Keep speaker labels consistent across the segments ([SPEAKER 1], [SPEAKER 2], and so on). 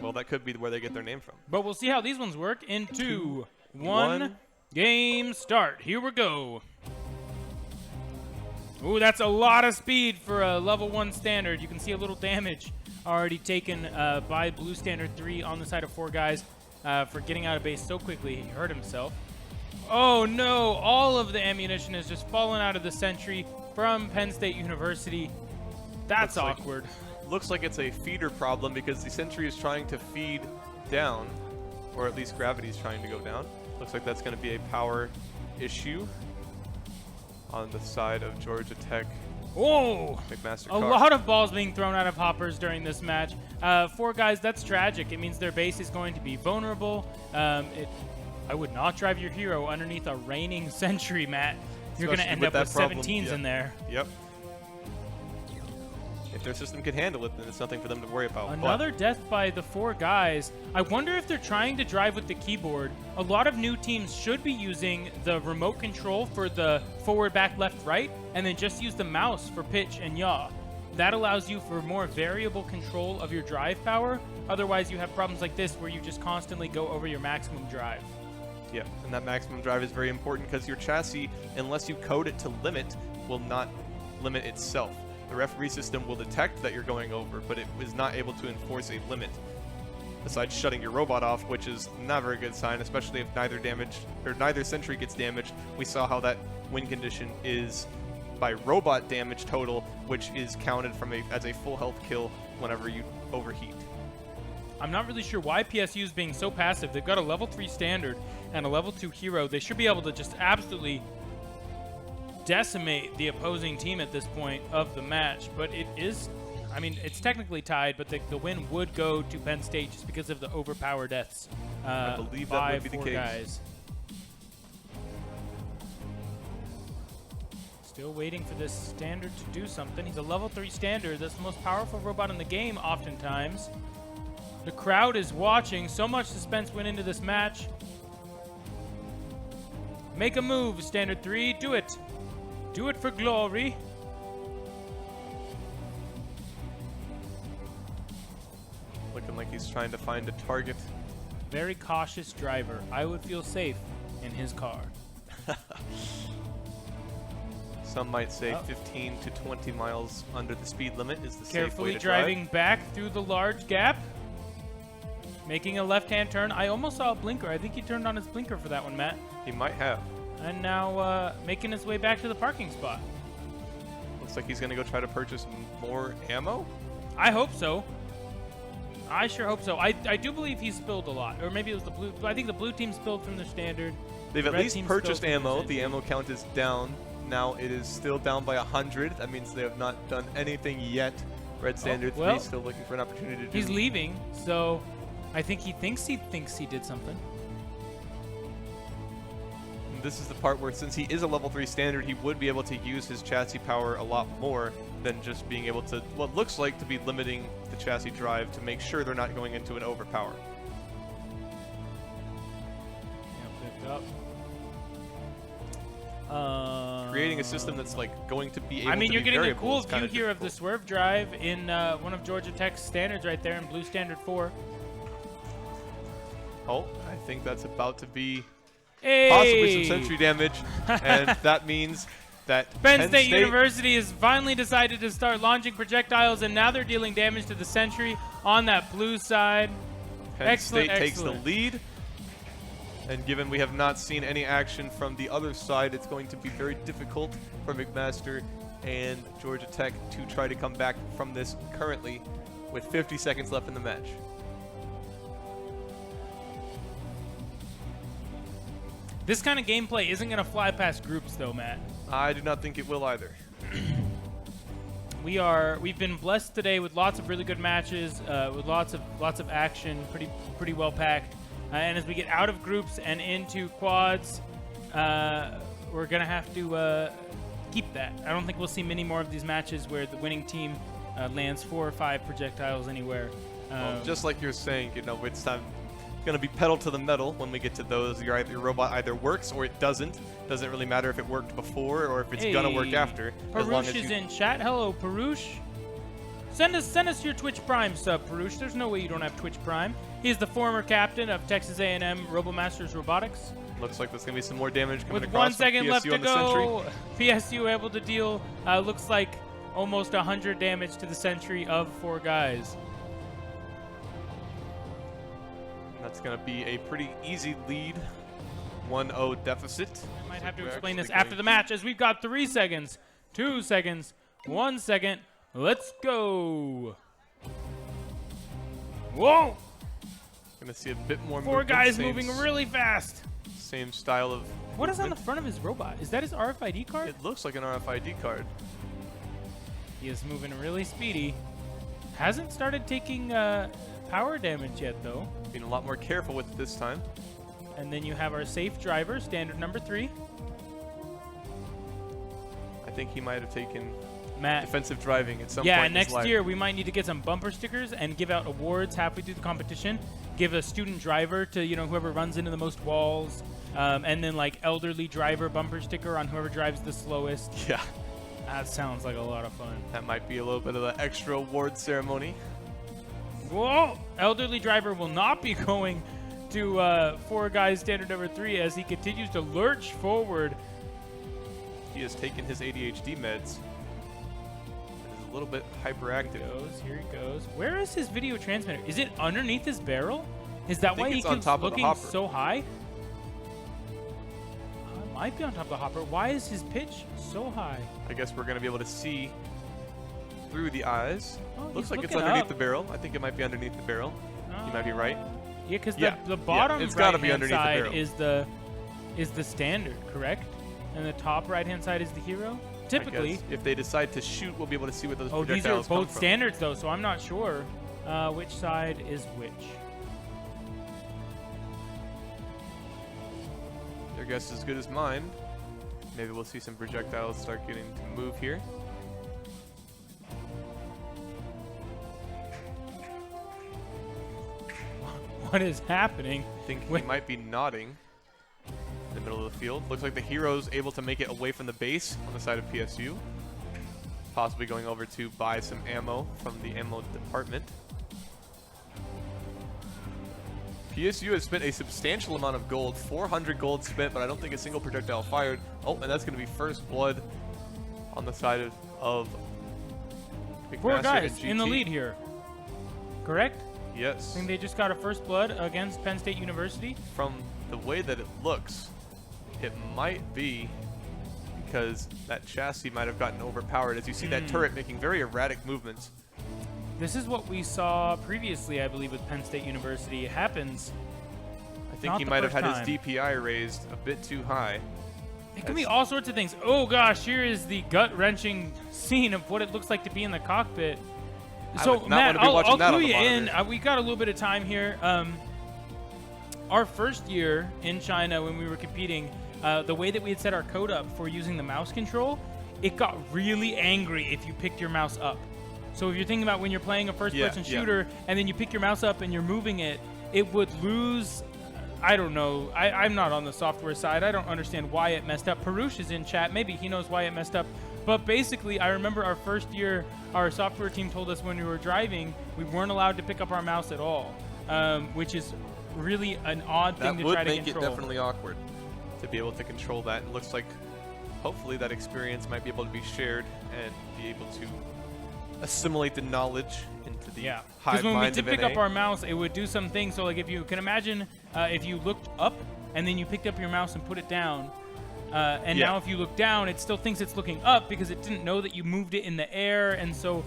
[SPEAKER 1] Well, that could be where they get their name from.
[SPEAKER 2] But we'll see how these ones work in 1 game start. Here we go. Ooh, that's a lot of speed for a level 1 standard. You can see a little damage already taken by blue standard 3 on the side of 4 guys for getting out of base so quickly. He hurt himself. Oh no, all of the ammunition has just fallen out of the sentry from Penn State University. That's awkward.
[SPEAKER 1] Looks like it's a feeder problem because the sentry is trying to feed down, or at least gravity is trying to go down. Looks like that's going to be a power issue on the side of Georgia Tech.
[SPEAKER 2] Oh,
[SPEAKER 1] McMaster
[SPEAKER 2] a lot of balls being thrown out of hoppers during this match. 4 guys, that's tragic. It means their base is going to be vulnerable. I would not drive your hero underneath a raining sentry, Matt. You're going to end up with 17s in there.
[SPEAKER 1] Yep. If their system can handle it, then it's nothing for them to worry about.
[SPEAKER 2] Another death by the 4 guys. I wonder if they're trying to drive with the keyboard. A lot of new teams should be using the remote control for the forward, back, left, right, and then just use the mouse for pitch and yaw. That allows you for more variable control of your drive power. Otherwise, you have problems like this where you just constantly go over your maximum drive.
[SPEAKER 1] Yeah, and that maximum drive is very important because your chassis, unless you code it to limit, will not limit itself. The referee system will detect that you're going over, but it is not able to enforce a limit. Besides shutting your robot off, which is never a good sign, especially if neither sentry gets damaged. We saw how that win condition is by robot damage total, which is counted from as a full health kill whenever you overheat.
[SPEAKER 2] I'm not really sure why PSU is being so passive. They've got a level 3 standard and a level 2 hero. They should be able to just absolutely decimate the opposing team at this point of the match. But it is, I mean, it's technically tied, but the win would go to Penn State just because of the overpower deaths
[SPEAKER 1] I believe that would be the case.
[SPEAKER 2] Guys. Still waiting for this standard to do something. He's a level 3 standard. That's the most powerful robot in the game oftentimes. The crowd is watching. So much suspense went into this match. Make a move, Standard 3. Do it. Do it for glory.
[SPEAKER 1] Looking like he's trying to find a target.
[SPEAKER 2] Very cautious driver. I would feel safe in his car.
[SPEAKER 1] Some might say 15 to 20 miles under the speed limit is the safe way
[SPEAKER 2] Carefully
[SPEAKER 1] to
[SPEAKER 2] driving
[SPEAKER 1] drive.
[SPEAKER 2] back through the large gap. Making a left-hand turn. I almost saw a blinker. I think he turned on his blinker for that one, Matt.
[SPEAKER 1] He might have.
[SPEAKER 2] And now making his way back to the parking spot.
[SPEAKER 1] Looks like he's going to go try to purchase more ammo.
[SPEAKER 2] I hope so. I sure hope so. I do believe he spilled a lot. Or maybe it was the blue. I think the blue team spilled from their standard.
[SPEAKER 1] They've at least purchased ammo. The ammo count is down. Now it is still down by 100. That means they have not done anything yet. Red Standard 3 still looking for an opportunity to do.
[SPEAKER 2] He's leaving, so I think he thinks he did something.
[SPEAKER 1] And this is the part where, since he is a level 3 standard, he would be able to use his chassis power a lot more than just being able to, what looks like to be limiting the chassis drive to make sure they're not going into an overpower.
[SPEAKER 2] Yeah, picked up.
[SPEAKER 1] Creating a system that's like going to be able
[SPEAKER 2] I mean,
[SPEAKER 1] to
[SPEAKER 2] you're
[SPEAKER 1] be
[SPEAKER 2] getting a cool
[SPEAKER 1] variable
[SPEAKER 2] view here of the swerve drive in one of Georgia Tech's standards right there in blue standard 4.
[SPEAKER 1] Oh, I think that's about to be
[SPEAKER 2] Hey!
[SPEAKER 1] possibly some sentry damage, and that means that
[SPEAKER 2] Penn State University has finally decided to start launching projectiles, and now they're dealing damage to the sentry on that blue side.
[SPEAKER 1] Penn State takes the lead, and given we have not seen any action from the other side, it's going to be very difficult for McMaster and Georgia Tech to try to come back from this currently with 50 seconds left in the match.
[SPEAKER 2] This kind of gameplay isn't going to fly past groups, though, Matt.
[SPEAKER 1] I do not think it will either.
[SPEAKER 2] We've been blessed today with lots of really good matches, with lots of action, pretty well packed. And as we get out of groups and into quads, we're gonna have to keep that. I don't think we'll see many more of these matches where the winning team lands 4 or 5 projectiles anywhere.
[SPEAKER 1] Well, just like you're saying, you know, it's time. Going to be pedal to the metal when we get to those. Your robot either works or it doesn't. Doesn't really matter if it worked before or if it's going to work after.
[SPEAKER 2] Perush is in chat. Hello, Perush. Send us your Twitch Prime sub, Perush. There's no way you don't have Twitch Prime. He's the former captain of Texas A&M RoboMaster's Robotics.
[SPEAKER 1] Looks like there's going to be some more damage coming
[SPEAKER 2] With
[SPEAKER 1] across
[SPEAKER 2] 1
[SPEAKER 1] from
[SPEAKER 2] second left
[SPEAKER 1] PSU
[SPEAKER 2] to
[SPEAKER 1] on the Sentry.
[SPEAKER 2] go, PSU able to deal, looks like almost 100 damage to the Sentry of 4 guys.
[SPEAKER 1] That's going to be a pretty easy lead. 1-0 deficit.
[SPEAKER 2] I might have to explain this after the match, as we've got 3 seconds, 2 seconds, 1 second. Let's go. Whoa!
[SPEAKER 1] Going to see a bit more
[SPEAKER 2] 4 guys moving really fast.
[SPEAKER 1] Same style of
[SPEAKER 2] What is on the
[SPEAKER 1] movement.
[SPEAKER 2] front of his robot? Is that his RFID card?
[SPEAKER 1] It looks like an RFID card.
[SPEAKER 2] He is moving really speedy. Hasn't started taking power damage yet, though.
[SPEAKER 1] Being a lot more careful with it this time.
[SPEAKER 2] And then you have our safe driver, standard number 3.
[SPEAKER 1] I think he might have taken
[SPEAKER 2] Matt.
[SPEAKER 1] defensive driving at some point
[SPEAKER 2] Yeah,
[SPEAKER 1] in his
[SPEAKER 2] next
[SPEAKER 1] life.
[SPEAKER 2] year we might need to get some bumper stickers and give out awards halfway through the competition. Give a student driver to, you know, whoever runs into the most walls. And then, like, elderly driver bumper sticker on whoever drives the slowest.
[SPEAKER 1] Yeah,
[SPEAKER 2] That sounds like a lot of fun.
[SPEAKER 1] that might be a little bit of an extra award ceremony.
[SPEAKER 2] Whoa! Elderly driver will not be going to 4 guys standard number 3 as he continues to lurch forward.
[SPEAKER 1] He has taken his ADHD meds. Is a little bit hyperactive.
[SPEAKER 2] Here he goes. Where is his video transmitter? Is it underneath his barrel? Is that why he
[SPEAKER 1] it's on
[SPEAKER 2] keeps
[SPEAKER 1] top of the
[SPEAKER 2] looking
[SPEAKER 1] hopper.
[SPEAKER 2] so high? It might be on top of the hopper. Why is his pitch so high?
[SPEAKER 1] I guess we're going to be able to see through the eyes.
[SPEAKER 2] Oh,
[SPEAKER 1] Looks
[SPEAKER 2] he's
[SPEAKER 1] like it's
[SPEAKER 2] looking
[SPEAKER 1] underneath
[SPEAKER 2] up.
[SPEAKER 1] the barrel. I think it might be underneath the barrel. You might be right.
[SPEAKER 2] Yeah, because
[SPEAKER 1] Yeah,
[SPEAKER 2] the bottom
[SPEAKER 1] it's gotta be
[SPEAKER 2] right-hand
[SPEAKER 1] underneath the
[SPEAKER 2] side
[SPEAKER 1] barrel.
[SPEAKER 2] is the standard, correct? And the top right-hand side is the hero?
[SPEAKER 1] I
[SPEAKER 2] Typically.
[SPEAKER 1] guess if they decide to shoot, we'll be able to see what those
[SPEAKER 2] Oh, these are
[SPEAKER 1] projectiles come
[SPEAKER 2] both
[SPEAKER 1] from.
[SPEAKER 2] standards, though, so I'm not sure which side is which.
[SPEAKER 1] Your guess is as good as mine. Maybe we'll see some projectiles start getting to move here.
[SPEAKER 2] What is happening?
[SPEAKER 1] I think he
[SPEAKER 2] Wait.
[SPEAKER 1] might be nodding in the middle of the field. Looks like the hero's able to make it away from the base on the side of PSU. Possibly going over to buy some ammo from the ammo department. PSU has spent a substantial amount of gold, 400 gold spent, but I don't think a single projectile fired. Oh, and that's going to be first blood on the side of McMaster
[SPEAKER 2] 4 guys
[SPEAKER 1] and
[SPEAKER 2] in the
[SPEAKER 1] GT.
[SPEAKER 2] lead here. Correct? I
[SPEAKER 1] Yes.
[SPEAKER 2] think they just got a first blood against Penn State University.
[SPEAKER 1] From the way that it looks, it might be because that chassis might have gotten overpowered. As you see that turret making very erratic movements.
[SPEAKER 2] This is what we saw previously, I believe, with Penn State University. It happens.
[SPEAKER 1] I think
[SPEAKER 2] Not
[SPEAKER 1] he
[SPEAKER 2] the
[SPEAKER 1] might have
[SPEAKER 2] first
[SPEAKER 1] had
[SPEAKER 2] time.
[SPEAKER 1] his DPI raised a bit too high.
[SPEAKER 2] It can be all sorts of things. Oh gosh, here is the gut-wrenching scene of what it looks like to be in the cockpit.
[SPEAKER 1] I
[SPEAKER 2] So
[SPEAKER 1] would not
[SPEAKER 2] Matt,
[SPEAKER 1] want to be
[SPEAKER 2] I'll
[SPEAKER 1] watching that
[SPEAKER 2] clue
[SPEAKER 1] on the
[SPEAKER 2] you in.
[SPEAKER 1] monitor.
[SPEAKER 2] We got a little bit of time here. Our first year in China when we were competing, the way that we had set our code up for using the mouse control, it got really angry if you picked your mouse up. So if you're thinking about when you're playing a first-person
[SPEAKER 1] Yeah.
[SPEAKER 2] shooter and then you pick your mouse up and you're moving it, it would lose. I don't know. I'm not on the software side. I don't understand why it messed up. Perush is in chat. Maybe he knows why it messed up. But basically, I remember our first year, our software team told us when we were driving, we weren't allowed to pick up our mouse at all, which is really an odd thing
[SPEAKER 1] That
[SPEAKER 2] to
[SPEAKER 1] would
[SPEAKER 2] try to
[SPEAKER 1] make
[SPEAKER 2] control.
[SPEAKER 1] it definitely awkward to be able to control that. It looks like hopefully that experience might be able to be shared and be able to assimilate the knowledge into the
[SPEAKER 2] Yeah,
[SPEAKER 1] hive
[SPEAKER 2] because when we
[SPEAKER 1] mind
[SPEAKER 2] did
[SPEAKER 1] of
[SPEAKER 2] pick
[SPEAKER 1] NA.
[SPEAKER 2] up our mouse, it would do some things. So like if you can imagine, if you looked up and then you picked up your mouse and put it down, and
[SPEAKER 1] Yeah.
[SPEAKER 2] now if you look down, it still thinks it's looking up because it didn't know that you moved it in the air, and so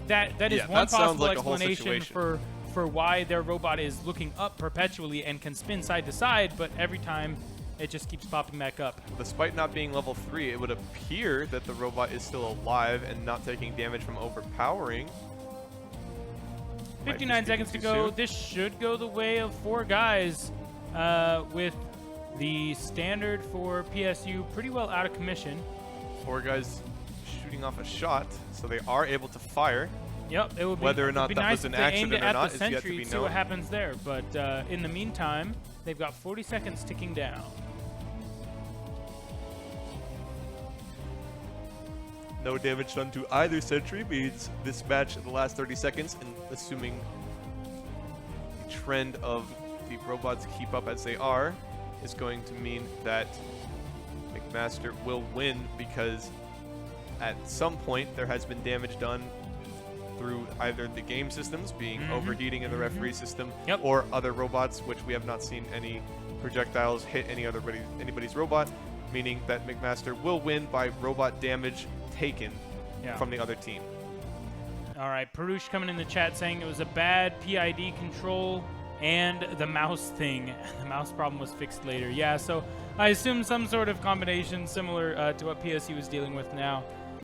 [SPEAKER 2] that is
[SPEAKER 1] Yeah,
[SPEAKER 2] one
[SPEAKER 1] that sounds
[SPEAKER 2] possible
[SPEAKER 1] like a whole
[SPEAKER 2] explanation
[SPEAKER 1] situation.
[SPEAKER 2] for why their robot is looking up perpetually and can spin side to side, but every time it just keeps popping back up.
[SPEAKER 1] Despite not being level 3, it would appear that the robot is still alive and not taking damage from overpowering. Might
[SPEAKER 2] 59
[SPEAKER 1] be
[SPEAKER 2] seconds to
[SPEAKER 1] speaking
[SPEAKER 2] go.
[SPEAKER 1] too soon.
[SPEAKER 2] This should go the way of 4 guys with the standard for PSU pretty well out of commission.
[SPEAKER 1] 4 guys shooting off a shot, so they are able to fire.
[SPEAKER 2] Yep, it would be,
[SPEAKER 1] Whether or
[SPEAKER 2] it'd
[SPEAKER 1] not
[SPEAKER 2] be
[SPEAKER 1] that
[SPEAKER 2] nice
[SPEAKER 1] was an
[SPEAKER 2] if they aimed
[SPEAKER 1] accident
[SPEAKER 2] it
[SPEAKER 1] or
[SPEAKER 2] at
[SPEAKER 1] not
[SPEAKER 2] the
[SPEAKER 1] is yet to
[SPEAKER 2] sentry,
[SPEAKER 1] be
[SPEAKER 2] see what
[SPEAKER 1] known.
[SPEAKER 2] happens there. But in the meantime, they've got 40 seconds ticking down.
[SPEAKER 1] No damage done to either sentry means this match in the last 30 seconds, and assuming the trend of the robots keep up as they are, is going to mean that McMaster will win, because at some point there has been damage done through either the game systems being overheating in the referee system, or other robots, which we have not seen any projectiles hit anybody's robot, meaning that McMaster will win by robot damage taken from the other team.
[SPEAKER 2] All right, Perush coming in the chat saying it was a bad PID control and the mouse thing. The mouse problem was fixed later. Yeah, so I assume some sort of combination similar to what PSU is dealing with now.